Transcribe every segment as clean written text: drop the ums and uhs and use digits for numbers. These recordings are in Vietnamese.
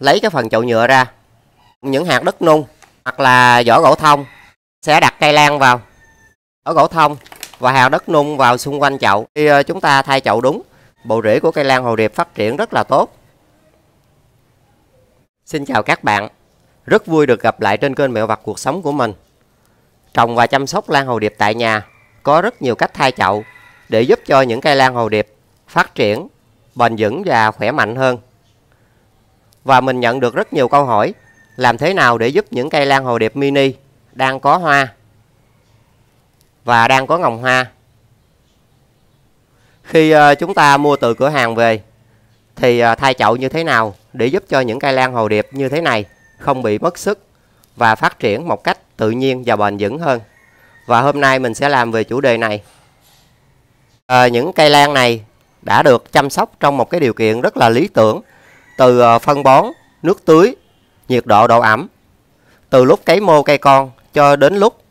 lấy cái phần chậu nhựa ra. Những hạt đất nung hoặc là vỏ gỗ thông sẽ đặt cây lan vào. Vỏ gỗ thông và hạt đất nung vào xung quanh chậu. Khi chúng ta thay chậu đúng, bộ rễ của cây lan hồ điệp phát triển rất là tốt. Xin chào các bạn, rất vui được gặp lại trên kênh Mẹo Vặt Cuộc Sống của mình. Trồng và chăm sóc lan hồ điệp tại nhà có rất nhiều cách thay chậu để giúp cho những cây lan hồ điệp phát triển bền vững và khỏe mạnh hơn. Và mình nhận được rất nhiều câu hỏi làm thế nào để giúp những cây lan hồ điệp mini đang có hoa và đang có ngồng hoa. Khi chúng ta mua từ cửa hàng về thì thay chậu như thế nào để giúp cho những cây lan hồ điệp như thế này không bị mất sức và phát triển một cách tự nhiên và bền vững hơn. Và hôm nay mình sẽ làm về chủ đề này. Những cây lan này đã được chăm sóc trong một cái điều kiện rất là lý tưởng, từ phân bón, nước tưới, nhiệt độ, độ ẩm, từ lúc cấy mô cây con cho đến lúc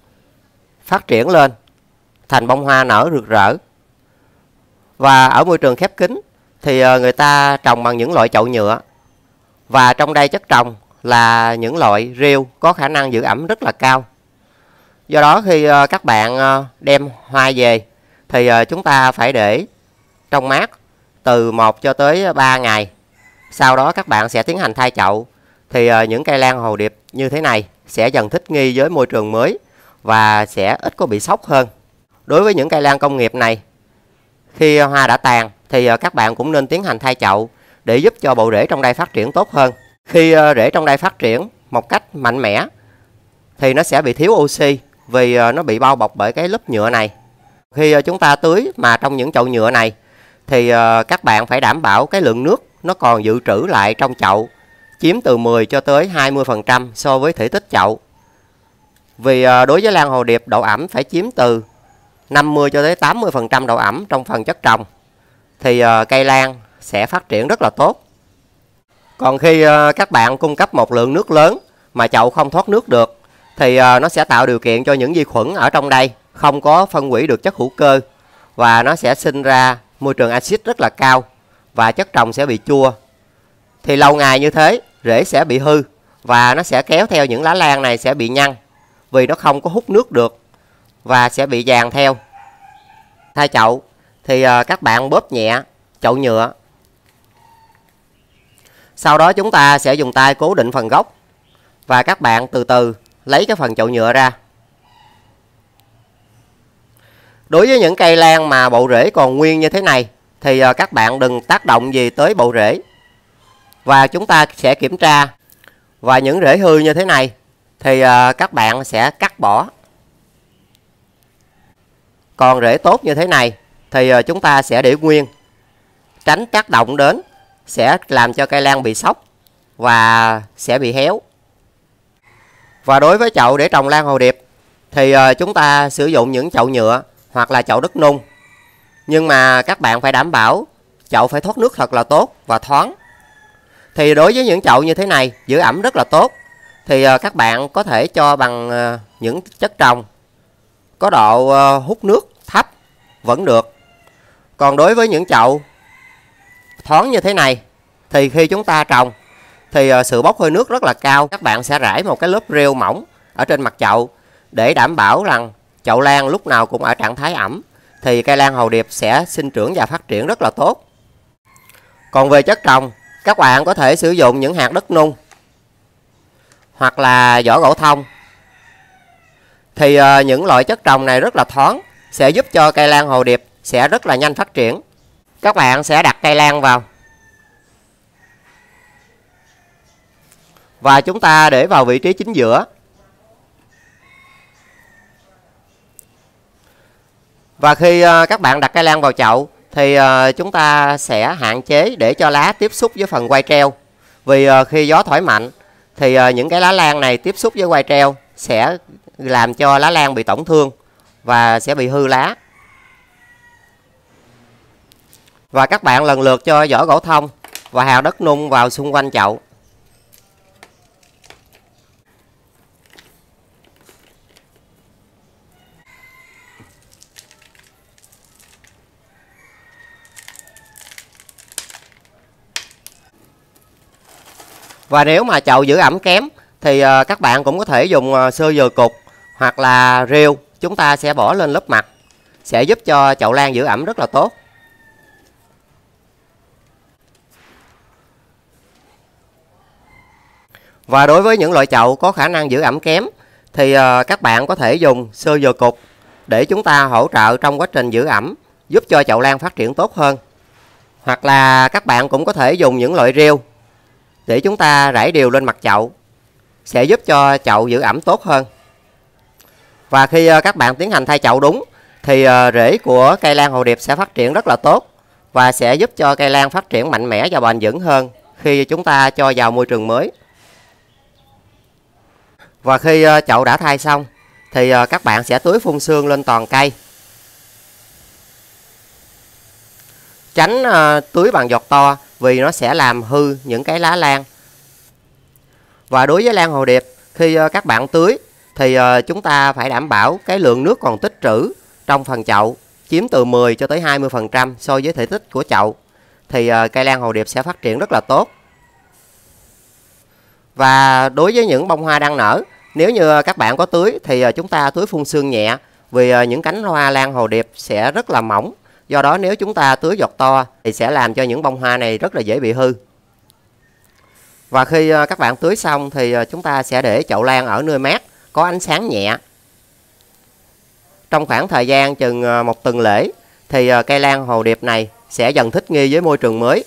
phát triển lên thành bông hoa nở rực rỡ. Và ở môi trường khép kín thì người ta trồng bằng những loại chậu nhựa, và trong đây chất trồng là những loại rêu có khả năng giữ ẩm rất là cao. Do đó khi các bạn đem hoa về thì chúng ta phải để trong mát từ 1 cho tới 3 ngày. Sau đó các bạn sẽ tiến hành thay chậu. Thì những cây lan hồ điệp như thế này sẽ dần thích nghi với môi trường mới và sẽ ít có bị sốc hơn. Đối với những cây lan công nghiệp này, khi hoa đã tàn thì các bạn cũng nên tiến hành thay chậu để giúp cho bộ rễ trong đây phát triển tốt hơn. Khi rễ trong đây phát triển một cách mạnh mẽ thì nó sẽ bị thiếu oxy vì nó bị bao bọc bởi cái lớp nhựa này. Khi chúng ta tưới mà trong những chậu nhựa này thì các bạn phải đảm bảo cái lượng nước nó còn dự trữ lại trong chậu chiếm từ 10 cho tới 20% so với thể tích chậu. Vì đối với lan hồ điệp, độ ẩm phải chiếm từ 50 cho tới 80% độ ẩm trong phần chất trồng thì cây lan sẽ phát triển rất là tốt. Còn khi các bạn cung cấp một lượng nước lớn mà chậu không thoát nước được thì nó sẽ tạo điều kiện cho những vi khuẩn ở trong đây không có phân hủy được chất hữu cơ, và nó sẽ sinh ra môi trường axit rất là cao và chất trồng sẽ bị chua. Thì lâu ngày như thế rễ sẽ bị hư và nó sẽ kéo theo những lá lan này sẽ bị nhăn vì nó không có hút nước được và sẽ bị vàng theo. Thay chậu thì các bạn bóp nhẹ chậu nhựa. Sau đó chúng ta sẽ dùng tay cố định phần gốc và các bạn từ từ lấy cái phần chậu nhựa ra. Đối với những cây lan mà bộ rễ còn nguyên như thế này thì các bạn đừng tác động gì tới bộ rễ. Và chúng ta sẽ kiểm tra. Và những rễ hư như thế này thì các bạn sẽ cắt bỏ. Còn rễ tốt như thế này thì chúng ta sẽ để nguyên, tránh tác động đến sẽ làm cho cây lan bị sốc và sẽ bị héo. Và đối với chậu để trồng lan hồ điệp thì chúng ta sử dụng những chậu nhựa hoặc là chậu đất nung. Nhưng mà các bạn phải đảm bảo chậu phải thoát nước thật là tốt và thoáng. Thì đối với những chậu như thế này giữ ẩm rất là tốt thì các bạn có thể cho bằng những chất trồng có độ hút nước thấp vẫn được. Còn đối với những chậu thoáng như thế này thì khi chúng ta trồng thì sự bốc hơi nước rất là cao. Các bạn sẽ rải một cái lớp rêu mỏng ở trên mặt chậu để đảm bảo rằng chậu lan lúc nào cũng ở trạng thái ẩm thì cây lan hồ điệp sẽ sinh trưởng và phát triển rất là tốt. Còn về chất trồng, các bạn có thể sử dụng những hạt đất nung hoặc là vỏ gỗ thông. Thì những loại chất trồng này rất là thoáng, sẽ giúp cho cây lan hồ điệp sẽ rất là nhanh phát triển. Các bạn sẽ đặt cây lan vào và chúng ta để vào vị trí chính giữa. Và khi các bạn đặt cây lan vào chậu thì chúng ta sẽ hạn chế để cho lá tiếp xúc với phần quai treo. Vì khi gió thổi mạnh thì những cái lá lan này tiếp xúc với quai treo sẽ làm cho lá lan bị tổn thương và sẽ bị hư lá. Và các bạn lần lượt cho vỏ gỗ thông và hạt đất nung vào xung quanh chậu. Và nếu mà chậu giữ ẩm kém thì các bạn cũng có thể dùng sơ dừa cục hoặc là rêu, chúng ta sẽ bỏ lên lớp mặt, sẽ giúp cho chậu lan giữ ẩm rất là tốt. Và đối với những loại chậu có khả năng giữ ẩm kém thì các bạn có thể dùng sơ dừa cục để chúng ta hỗ trợ trong quá trình giữ ẩm, giúp cho chậu lan phát triển tốt hơn. Hoặc là các bạn cũng có thể dùng những loại rêu để chúng ta rải đều lên mặt chậu, sẽ giúp cho chậu giữ ẩm tốt hơn. Và khi các bạn tiến hành thay chậu đúng thì rễ của cây lan hồ điệp sẽ phát triển rất là tốt và sẽ giúp cho cây lan phát triển mạnh mẽ và bền vững hơn khi chúng ta cho vào môi trường mới. Và khi chậu đã thay xong thì các bạn sẽ tưới phun sương lên toàn cây, tránh tưới bằng giọt to vì nó sẽ làm hư những cái lá lan. Và đối với lan hồ điệp, khi các bạn tưới thì chúng ta phải đảm bảo cái lượng nước còn tích trữ trong phần chậu chiếm từ 10 cho tới 20% so với thể tích của chậu, thì cây lan hồ điệp sẽ phát triển rất là tốt. Và đối với những bông hoa đang nở, nếu như các bạn có tưới thì chúng ta tưới phun sương nhẹ, vì những cánh hoa lan hồ điệp sẽ rất là mỏng. Do đó nếu chúng ta tưới giọt to thì sẽ làm cho những bông hoa này rất là dễ bị hư. Và khi các bạn tưới xong thì chúng ta sẽ để chậu lan ở nơi mát, có ánh sáng nhẹ. Trong khoảng thời gian chừng 1 tuần lễ thì cây lan hồ điệp này sẽ dần thích nghi với môi trường mới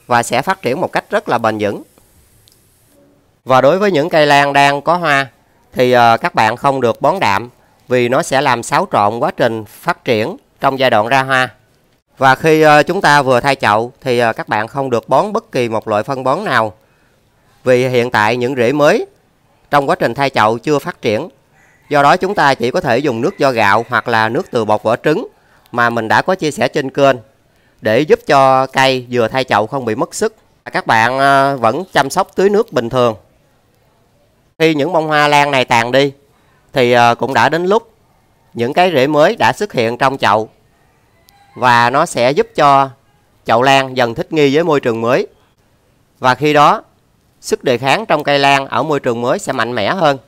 và sẽ phát triển một cách rất là bền vững. Và đối với những cây lan đang có hoa thì các bạn không được bón đạm, vì nó sẽ làm xáo trộn quá trình phát triển trong giai đoạn ra hoa. Và khi chúng ta vừa thay chậu thì các bạn không được bón bất kỳ một loại phân bón nào, vì hiện tại những rễ mới trong quá trình thay chậu chưa phát triển. Do đó chúng ta chỉ có thể dùng nước vo gạo hoặc là nước từ bột vỏ trứng mà mình đã có chia sẻ trên kênh, để giúp cho cây vừa thay chậu không bị mất sức. Các bạn vẫn chăm sóc tưới nước bình thường. Khi những bông hoa lan này tàn đi thì cũng đã đến lúc những cái rễ mới đã xuất hiện trong chậu, và nó sẽ giúp cho chậu lan dần thích nghi với môi trường mới. Và khi đó sức đề kháng trong cây lan ở môi trường mới sẽ mạnh mẽ hơn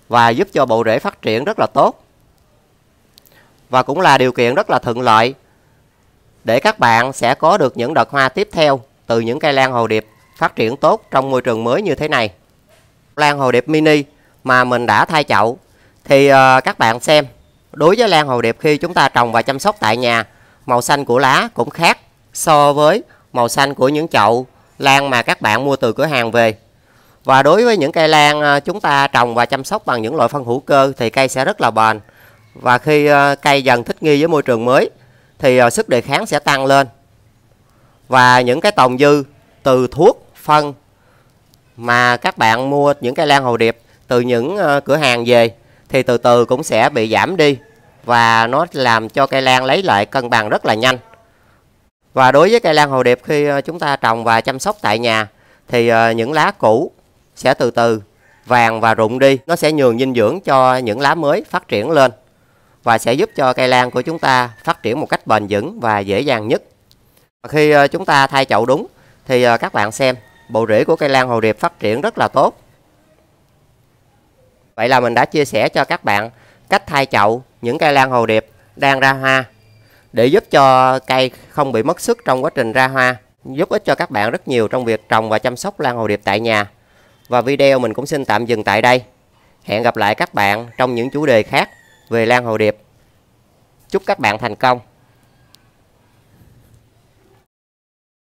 và giúp cho bộ rễ phát triển rất là tốt. Và cũng là điều kiện rất là thuận lợi để các bạn sẽ có được những đợt hoa tiếp theo từ những cây lan hồ điệp phát triển tốt trong môi trường mới như thế này. Lan hồ điệp mini mà mình đã thay chậu thì các bạn xem, đối với lan hồ điệp khi chúng ta trồng và chăm sóc tại nhà, màu xanh của lá cũng khác so với màu xanh của những chậu lan mà các bạn mua từ cửa hàng về. Và đối với những cây lan chúng ta trồng và chăm sóc bằng những loại phân hữu cơ thì cây sẽ rất là bền. Và khi cây dần thích nghi với môi trường mới thì sức đề kháng sẽ tăng lên. Và những cái tồn dư từ thuốc, phân mà các bạn mua những cây lan hồ điệp từ những cửa hàng về thì từ từ cũng sẽ bị giảm đi, và nó làm cho cây lan lấy lại cân bằng rất là nhanh. Và đối với cây lan hồ điệp khi chúng ta trồng và chăm sóc tại nhà thì những lá cũ sẽ từ từ vàng và rụng đi. Nó sẽ nhường dinh dưỡng cho những lá mới phát triển lên và sẽ giúp cho cây lan của chúng ta phát triển một cách bền vững và dễ dàng nhất. Khi chúng ta thay chậu đúng thì các bạn xem, bộ rễ của cây lan hồ điệp phát triển rất là tốt. Vậy là mình đã chia sẻ cho các bạn cách thay chậu những cây lan hồ điệp đang ra hoa để giúp cho cây không bị mất sức trong quá trình ra hoa, giúp ích cho các bạn rất nhiều trong việc trồng và chăm sóc lan hồ điệp tại nhà. Và video mình cũng xin tạm dừng tại đây. Hẹn gặp lại các bạn trong những chủ đề khác về lan hồ điệp. Chúc các bạn thành công.